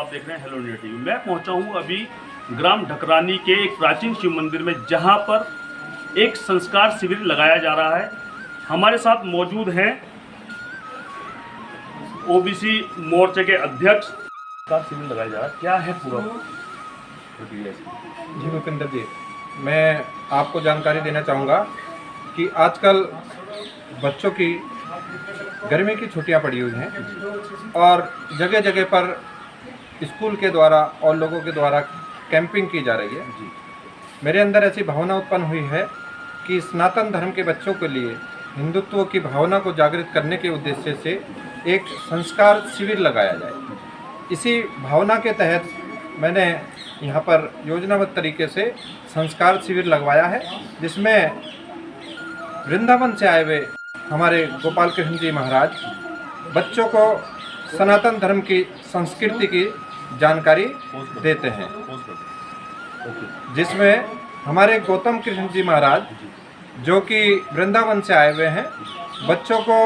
आप देख रहे हैं हेलो इंडिया टीवी। मैं पहुंचा हूं अभी ग्राम ढकरानी के एक प्राचीन शिव मंदिर में, जहां पर एक संस्कार शिविर लगाया जा रहा है। हमारे साथ मौजूद हैं ओबीसी मोर्चे के अध्यक्ष। संस्कार शिविर लगाया जा रहा है, क्या है पूरा प्रक्रिया? जी भूपेंद्र जी, मैं आपको जानकारी देना चाहूँगा कि आजकल बच्चों की गर्मी की छुट्टियां पड़ी हुई हैं और जगह जगह पर स्कूल के द्वारा और लोगों के द्वारा कैंपिंग की जा रही है। मेरे अंदर ऐसी भावना उत्पन्न हुई है कि सनातन धर्म के बच्चों के लिए हिंदुत्व की भावना को जागृत करने के उद्देश्य से एक संस्कार शिविर लगाया जाए। इसी भावना के तहत मैंने यहाँ पर योजनाबद्ध तरीके से संस्कार शिविर लगवाया है, जिसमें वृंदावन से आए हुए हमारे गोपाल कृष्ण जी महाराज बच्चों को सनातन धर्म की संस्कृति की जानकारी देते हैं, जिसमें हमारे गौतम कृष्ण जी महाराज जो कि वृंदावन से आए हुए हैं, बच्चों को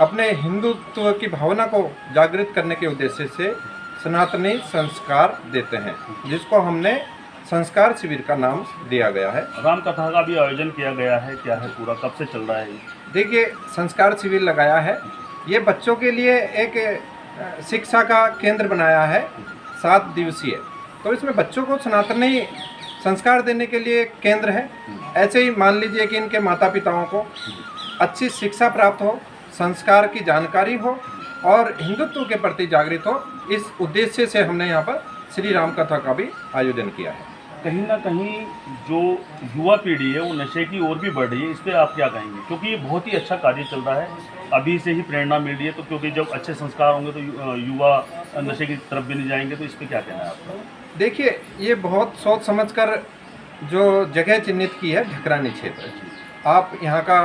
अपने हिंदुत्व की भावना को जागृत करने के उद्देश्य से सनातनी संस्कार देते हैं, जिसको हमने संस्कार शिविर का नाम दिया गया है। राम कथा का भी आयोजन किया गया है, क्या है पूरा, कब से चल रहा है? देखिए, संस्कार शिविर लगाया है, ये बच्चों के लिए एक शिक्षा का केंद्र बनाया है 7 दिवसीय। तो इसमें बच्चों को सनातनी संस्कार देने के लिए एक केंद्र है। ऐसे ही मान लीजिए कि इनके माता पिताओं को अच्छी शिक्षा प्राप्त हो, संस्कार की जानकारी हो और हिंदुत्व के प्रति जागृत हो, इस उद्देश्य से हमने यहाँ पर श्री राम कथा का भी आयोजन किया है। कहीं ना कहीं जो युवा पीढ़ी है वो नशे की ओर भी बढ़ रही है, इस पर आप क्या कहेंगे? क्योंकि ये बहुत ही अच्छा कार्य चल रहा है, अभी से ही प्रेरणा मिल रही है। तो क्योंकि जब अच्छे संस्कार होंगे तो युवा नशे की तरफ भी नहीं जाएंगे, तो इस पर क्या कहना है आपका? देखिए, ये बहुत सोच समझकर जो जगह चिन्हित की है ढकरानी क्षेत्र। आप यहाँ का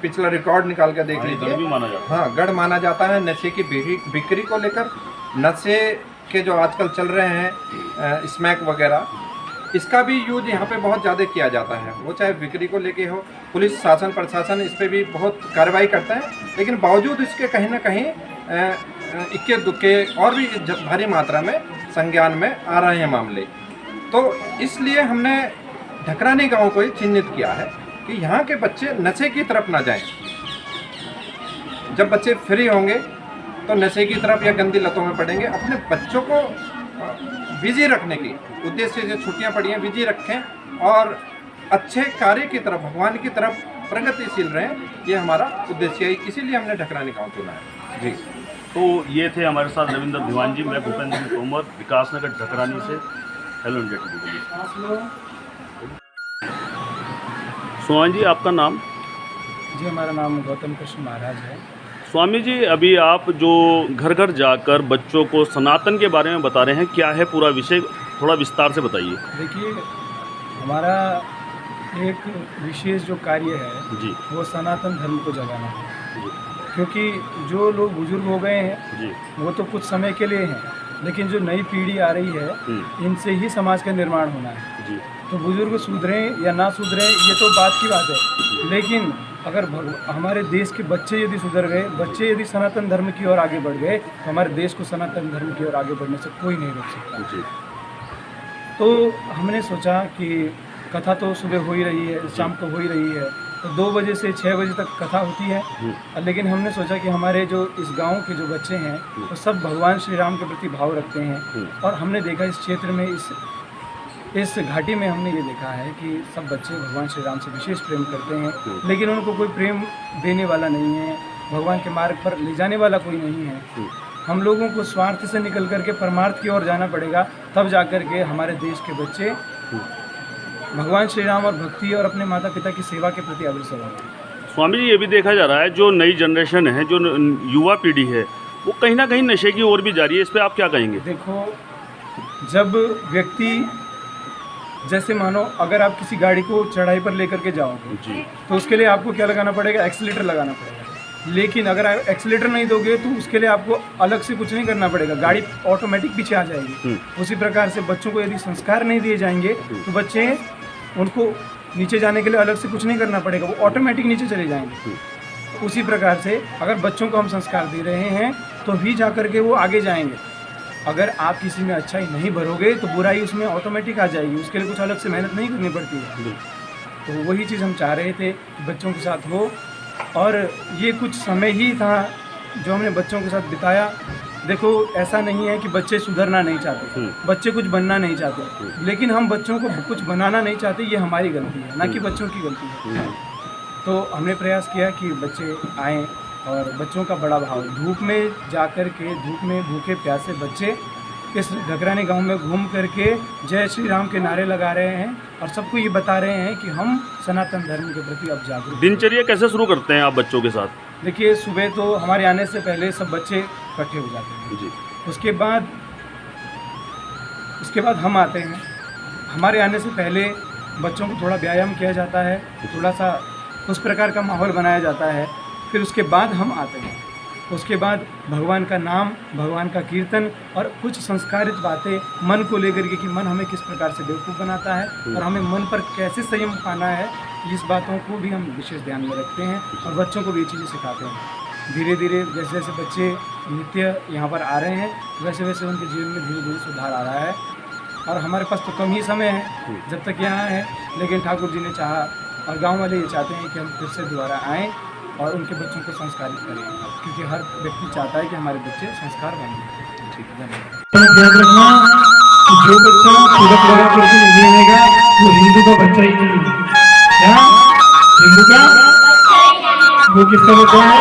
पिछला रिकॉर्ड निकाल कर देख लीजिए। गढ़ भी माना जाता है। हाँ, गढ़ माना जाता है नशे की बिक्री को लेकर। नशे के जो आजकल चल रहे हैं स्मैक वगैरह, इसका भी यूज यहाँ पे बहुत ज़्यादा किया जाता है। वो चाहे बिक्री को लेके हो, पुलिस शासन प्रशासन इस पर भी बहुत कार्रवाई करता है, लेकिन बावजूद इसके कहीं ना कहीं इक्के दुक्के और भी भारी मात्रा में संज्ञान में आ रहे हैं मामले। तो इसलिए हमने ढकरानी गांव को ही चिन्हित किया है कि यहाँ के बच्चे नशे की तरफ ना जाएं। जब बच्चे फ्री होंगे तो नशे की तरफ या गंदी लतों में पड़ेंगे। अपने बच्चों को बिजी रखने की उद्देश्य से छुट्टियां पड़ी हैं, बिजी रखें और अच्छे कार्य की तरफ, भगवान की तरफ प्रगतिशील रहें, ये हमारा उद्देश्य है। इसीलिए हमने ढकरानी गाँव चुना है। जी, तो ये थे हमारे साथ रविंद्र दीवान जी। मैं भूपेंद्र सिंह तोमर, विकासनगर ढकरानी से hello India TV. Swami ji, आपका नाम? जी, हमारा नाम गौतम कृष्ण महाराज है। स्वामी जी, अभी आप जो घर घर जाकर बच्चों को सनातन के बारे में बता रहे हैं, क्या है पूरा विषय, थोड़ा विस्तार से बताइए। देखिए, हमारा एक विशेष जो कार्य है जी, वो सनातन धर्म को जगाना है। क्योंकि जो लोग बुजुर्ग हो गए हैं जी, वो तो कुछ समय के लिए हैं, लेकिन जो नई पीढ़ी आ रही है इनसे ही समाज का निर्माण होना है। जी, तो बुजुर्ग सुधरें या ना सुधरें ये तो बात की बात है, लेकिन अगर हमारे देश के बच्चे यदि सुधर गए, बच्चे यदि सनातन धर्म की ओर आगे बढ़ गए, तो हमारे देश को सनातन धर्म की ओर आगे बढ़ने से कोई नहीं रोक सकता। जी। तो हमने सोचा कि कथा तो सुबह हो ही रही है, शाम को हो ही रही है, तो 2 बजे से 6 बजे तक कथा होती है। लेकिन हमने सोचा कि हमारे जो इस गांव के जो बच्चे हैं वो सब भगवान श्री राम के प्रति भाव रखते हैं। और हमने देखा इस क्षेत्र में, इस घाटी में हमने ये देखा है कि सब बच्चे भगवान श्री राम से विशेष प्रेम करते हैं, लेकिन उनको कोई प्रेम देने वाला नहीं है, भगवान के मार्ग पर ले जाने वाला कोई नहीं है। हम लोगों को स्वार्थ से निकल करके परमार्थ की ओर जाना पड़ेगा, तब जाकर के हमारे देश के बच्चे भगवान श्री राम और भक्ति और अपने माता पिता की सेवा के प्रति अग्रसर होंगे। स्वामी जी, ये भी देखा जा रहा है जो नई जनरेशन है, जो युवा पीढ़ी है, वो कहीं ना कहीं नशे की ओर भी जा रही है, इस पर आप क्या कहेंगे? देखो, जब व्यक्ति, जैसे मानो अगर आप किसी गाड़ी को चढ़ाई पर लेकर के जाओगे जी, तो उसके लिए आपको क्या लगाना पड़ेगा? एक्सीलेटर लगाना पड़ेगा। लेकिन अगर आप एक्सीलेटर नहीं दोगे तो उसके लिए आपको अलग से कुछ नहीं करना पड़ेगा, गाड़ी ऑटोमेटिक पीछे आ जाएगी। उसी प्रकार से बच्चों को यदि संस्कार नहीं दिए जाएंगे तो बच्चे, उनको नीचे जाने के लिए अलग से कुछ नहीं करना पड़ेगा, वो ऑटोमेटिक नीचे चले जाएंगे। उसी प्रकार से अगर बच्चों को हम संस्कार दे रहे हैं तो भी जा कर के वो आगे जाएंगे। अगर आप किसी में अच्छाई नहीं भरोगे तो बुराई उसमें ऑटोमेटिक आ जाएगी, उसके लिए कुछ अलग से मेहनत नहीं करनी पड़ती है। तो वही चीज़ हम चाह रहे थे कि बच्चों के साथ हो, और ये कुछ समय ही था जो हमने बच्चों के साथ बिताया। देखो, ऐसा नहीं है कि बच्चे सुधरना नहीं चाहते, बच्चे कुछ बनना नहीं चाहते, लेकिन हम बच्चों को कुछ बनाना नहीं चाहते, ये हमारी गलती है, ना कि बच्चों की गलती है। तो हमने प्रयास किया कि बच्चे आएँ, और बच्चों का बड़ा भाव, धूप में जा कर के, धूप में भूखे प्यासे बच्चे इस ढकरानी गांव में घूम करके जय श्री राम के नारे लगा रहे हैं, और सबको ये बता रहे हैं कि हम सनातन धर्म के प्रति अब जागरूक। दिनचर्या कैसे शुरू करते हैं आप बच्चों के साथ? देखिए, सुबह तो हमारे आने से पहले सब बच्चे इकट्ठे हो जाते हैं जी। उसके बाद हम आते हैं। हमारे आने से पहले बच्चों को थोड़ा व्यायाम किया जाता है, थोड़ा सा उस प्रकार का माहौल बनाया जाता है, फिर उसके बाद हम आते हैं। उसके बाद भगवान का नाम, भगवान का कीर्तन और कुछ संस्कारित बातें मन को लेकर के कि मन हमें किस प्रकार से बेवकूफ़ बनाता है और हमें मन पर कैसे संयम पाना है, इस बातों को भी हम विशेष ध्यान में रखते हैं और बच्चों को भी ये चीज़ें सिखाते हैं। धीरे धीरे जैसे जैसे बच्चे नित्य यहाँ पर आ रहे हैं, वैसे वैसे उनके जीवन में धीरे धीरे सुधार आ रहा है। और हमारे पास तो कम ही समय है जब तक यहाँ है, लेकिन ठाकुर जी ने चाहा और गाँव वाले ये चाहते हैं कि हम फिर से दोबारा आएँ और उनके बच्चों को संस्कारित करें, क्योंकि हर व्यक्ति चाहता है कि हमारे बच्चे संस्कार बनें। ठीक है, धन्यवाद। याद रखना, जो बच्चा तिलक लगा करके नहीं रहेगा वो हिंदू का बच्चा ही नहीं है। क्या हिंदू का? वो किसका बच्चा है?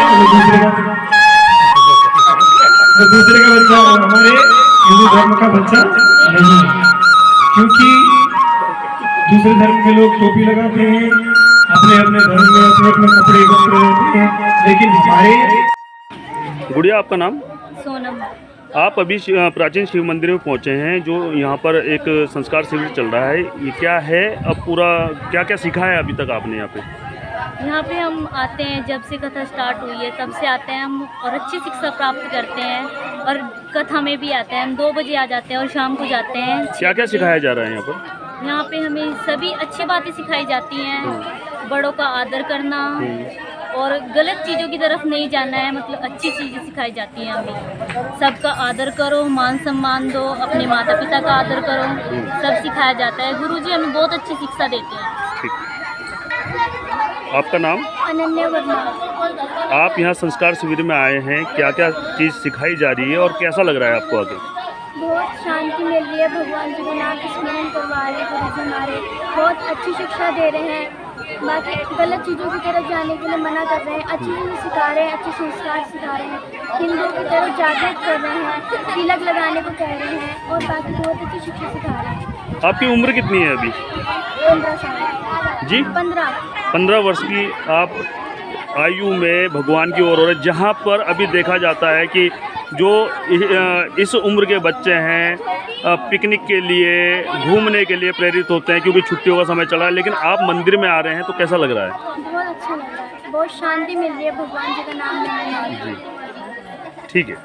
वो दूसरे का बच्चा है, हमारे हिंदू धर्म का बच्चा नहीं है। क्योंकि दूसरे धर्म के लोग टोपी लगाते हैं, अपने अपने धर्म में अपने अपने कपड़े वस्त्र रहते हैं, लेकिन हमारे। गुड़िया, आपका नाम? सोनम। आप अभी प्राचीन शिव मंदिर में पहुंचे हैं, जो यहाँ पर एक संस्कार शिविर चल रहा है, ये क्या है? अब पूरा क्या क्या सीखा है अभी तक आपने यहाँ पे? यहाँ पे हम आते हैं, जब से कथा स्टार्ट हुई है तब से आते हैं हम, और अच्छी शिक्षा प्राप्त करते हैं, और कथा में भी आते हैं हम। 2 बजे आ जाते हैं और शाम को जाते हैं। क्या क्या सिखाया जा रहा है यहाँ पर? यहाँ पे हमें सभी अच्छी बातें सिखाई जाती हैं, बड़ों का आदर करना और गलत चीज़ों की तरफ नहीं जाना है, मतलब अच्छी चीज़ें सिखाई जाती हैं हमें। सबका आदर करो, मान सम्मान दो, अपने माता पिता का आदर करो, सब सिखाया जाता है। गुरुजी हमें बहुत अच्छी शिक्षा देते हैं। आपका नाम? अनन्या वर्मा। आप यहाँ संस्कार शिविर में आए हैं, क्या क्या चीज़ सिखाई जा रही है और कैसा लग रहा है आपको आगे? बहुत शांति मिल रही है, भगवान जी का नाम स्मरण करवा रहे हैं, गुरुजी हमारे बहुत अच्छी शिक्षा दे रहे हैं। बाकी गलत चीज़ों की तरफ जाने के लिए मना कर रहे हैं, अच्छी चीज़ें सिखा रहे हैं, अच्छे संस्कार सिखा रहे हैं, हिंदुओं की तरफ जागृत कर रहे हैं, तिलक लगाने को कह रहे हैं, और बाकी बहुत अच्छी शिक्षा सिखा रहे हैं। आपकी उम्र कितनी है अभी? 15 साल जी? 15 वर्ष की आप आयु में भगवान की ओर हो रहे, जहाँ पर अभी देखा जाता है कि जो इस उम्र के बच्चे हैं पिकनिक के लिए, घूमने के लिए प्रेरित होते हैं, क्योंकि छुट्टियों का समय चल रहा है, लेकिन आप मंदिर में आ रहे हैं तो कैसा लग रहा है? बहुत अच्छा लग रहा है, बहुत शांति मिल रही है भगवान जी का नाम लेने में। जी, ठीक है।